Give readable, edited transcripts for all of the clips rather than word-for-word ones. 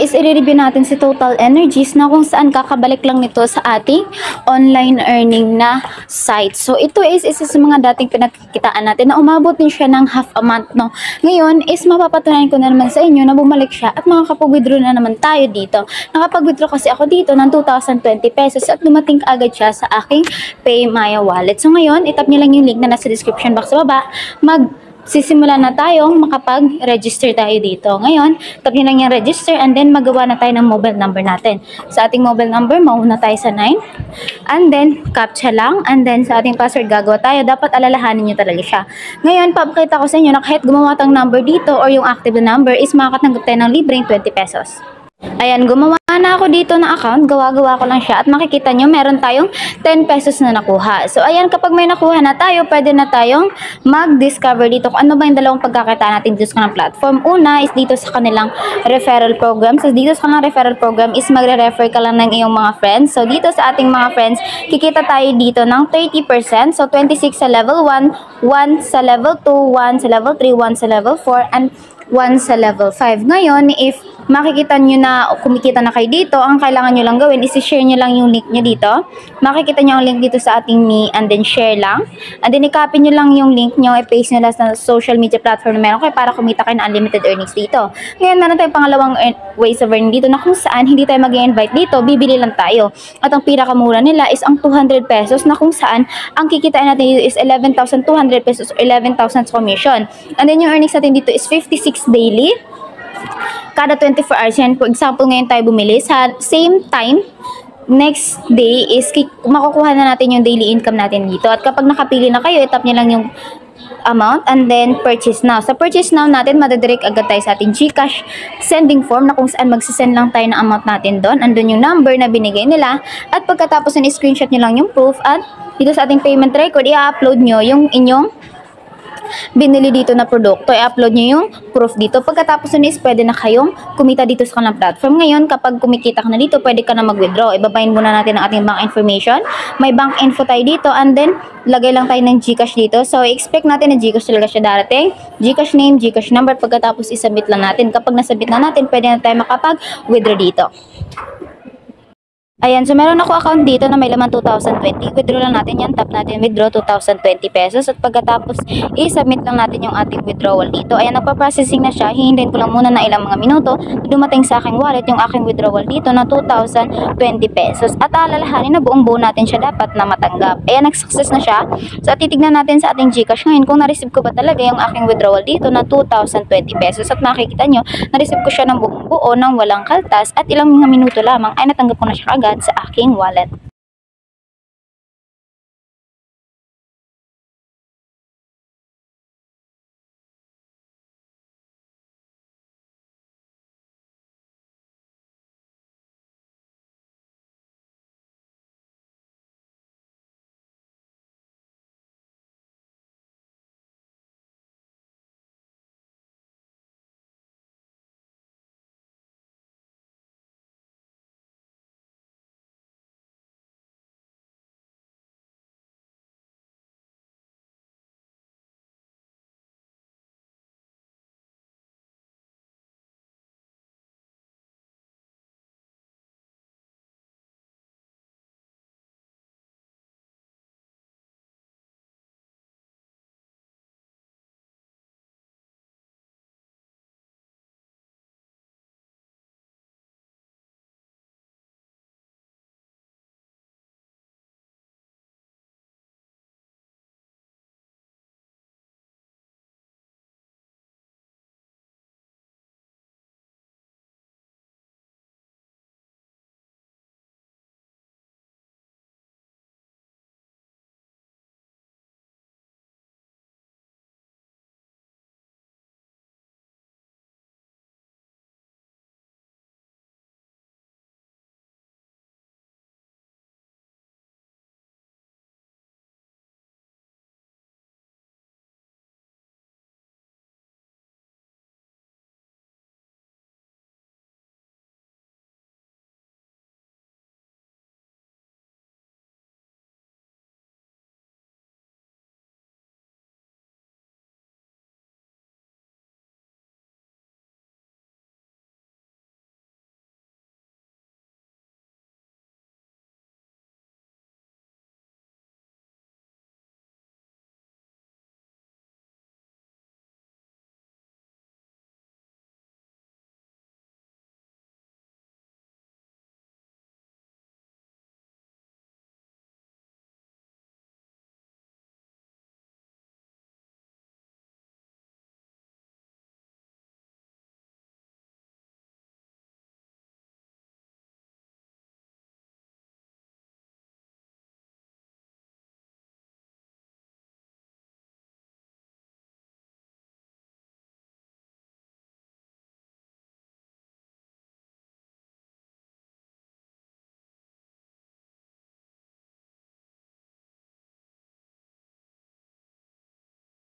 is i-review natin si Total Energies na kung saan kakabalik lang nito sa ating online earning na site. So ito is isa sa mga dating pinagkikitaan natin na umabot din siya ng half a month, no. Ngayon is mapapatunayan ko na naman sa inyo na bumalik siya at makakapag-withdraw na naman tayo dito. Nakapag-withdraw kasi ako dito ng 2,020 pesos at dumating agad siya sa aking PayMaya wallet. So ngayon, itap niyo lang yung link na nasa description box sa baba. Sisimula na tayong makapag-register tayo dito. Ngayon, tap nyo lang yung register and then magawa na tayo ng mobile number natin. Sa ating mobile number, mauna tayo sa 9. And then, captcha lang. And then, sa ating password, gagawa tayo. Dapat alalahanin nyo talaga siya. Ngayon, papakita ko sa inyo na kahit gumawa tayong number dito or yung active na number is makakatanggap tayo ng libreng 20 pesos. Ayan, gumawa na ako dito na account. Gawa-gawa ko lang siya. At makikita nyo, meron tayong 10 pesos na nakuha. So, ayan, kapag may nakuha na tayo, pwede na tayong mag-discover dito kung ano ba yung dalawang pagkakita natin dito sa kanilang platform. Una is dito sa kanilang referral program. So, dito sa kanilang referral program is magre-refer ka lang ng iyong mga friends. So, dito sa ating mga friends, kikita tayo dito ng 30%. So, 26 sa level 1, 1 sa level 2, 1 sa level 3, 1 sa level 4, and 1 sa level 5. Ngayon, if makikita nyo na kumikita na kayo dito, ang kailangan nyo lang gawin is i-share nyo lang yung link nyo dito. Makikita nyo ang link dito sa ating me and then share lang. And then i-copy nyo lang yung link nyo, i-paste nyo lang sa social media platform na meron kayo para kumita kayo ng unlimited earnings dito. Ngayon, meron tayong pangalawang ways of earning dito na kung saan hindi tayo mag-invite dito, bibili lang tayo. At ang pinakamura nila is ang 200 pesos na kung saan ang kikitain natin dito is 11,200 pesos or 11,000 commission. And then yung earnings natin dito is 56 daily. Kada 24 hours yan. For example, ngayon tayo bumili. Sa same time, next day is makukuha na natin yung daily income natin dito. At kapag nakapili na kayo, itap nyo lang yung amount and then purchase now. Sa purchase now natin, madadirect agad tayo sa ating GCash sending form na kung saan magsisend lang tayo ng amount natin doon. Andun yung number na binigay nila. At pagkatapos na screenshot nyo lang yung proof at dito sa ating payment record, i-upload nyo yung inyong binili dito na produkto, i-upload nyo yung proof dito. Pagkatapos nun is pwede na kayong kumita dito sa kanilang platform. Ngayon, kapag kumikita ka na dito, pwede ka na mag-withdraw. Ibabayin muna natin ang ating bank information. May bank info tayo dito and then lagay lang tayo ng GCash dito. So, expect natin na GCash talaga siya darating. GCash name, GCash number. Pagkatapos isubmit lang natin. Kapag nasubmit na natin, pwede na tayo makapag-withdraw dito. Ayan, so meron ako account dito na may laman 2,020. Withdraw lang natin yan. Tap natin withdraw 2,020 pesos. At pagkatapos, i-submit lang natin yung ating withdrawal dito. Ayan, nagpa-processing na siya. Hihintayin ko lang muna na ilang mga minuto. Dumating sa aking wallet yung aking withdrawal dito na 2,020 pesos. At alalahanin na buong buo natin siya dapat na matanggap. Ayan, nag-success na siya. So, titignan natin sa ating GCash ngayon kung na-receive ko ba talaga yung aking withdrawal dito na 2,020 pesos. At makikita nyo, na-receive ko siya ng buong buo ng walang kaltas at ilang mga minuto lamang ay natanggap ko na siya agad sa aking wallet.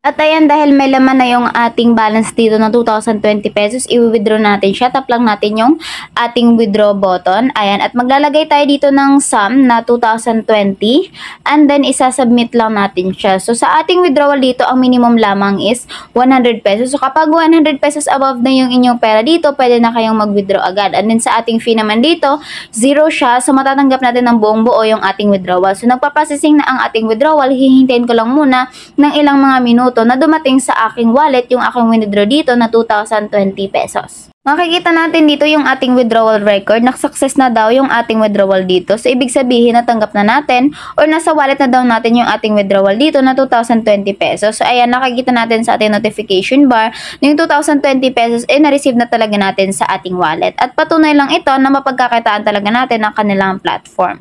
At ayan, dahil may laman na yung ating balance dito na 2,020 pesos, i-withdraw natin siya. Tap lang natin yung ating withdraw button. Ayan, at maglalagay tayo dito ng sum na 2,020 and then isasubmit lang natin siya. So sa ating withdrawal dito, ang minimum lamang is 100 pesos. So kapag 100 pesos above na yung inyong pera dito, pwede na kayong mag-withdraw agad. And then sa ating fee naman dito, 0 siya. So matatanggap natin ng buong buo yung ating withdrawal. So nagpa-processing na ang ating withdrawal, hihintayin ko lang muna ng ilang mga minuto na dumating sa aking wallet yung aking withdraw dito na 2,020 pesos. Makikita natin dito yung ating withdrawal record. Nak-success na daw yung ating withdrawal dito. So, ibig sabihin natanggap na natin or nasa wallet na daw natin yung ating withdrawal dito na 2,020 pesos. So, ayan, nakikita natin sa ating notification bar na yung 2,020 pesos na-receive na talaga natin sa ating wallet. At patunay lang ito na mapagkakitaan talaga natin ang kanilang platform.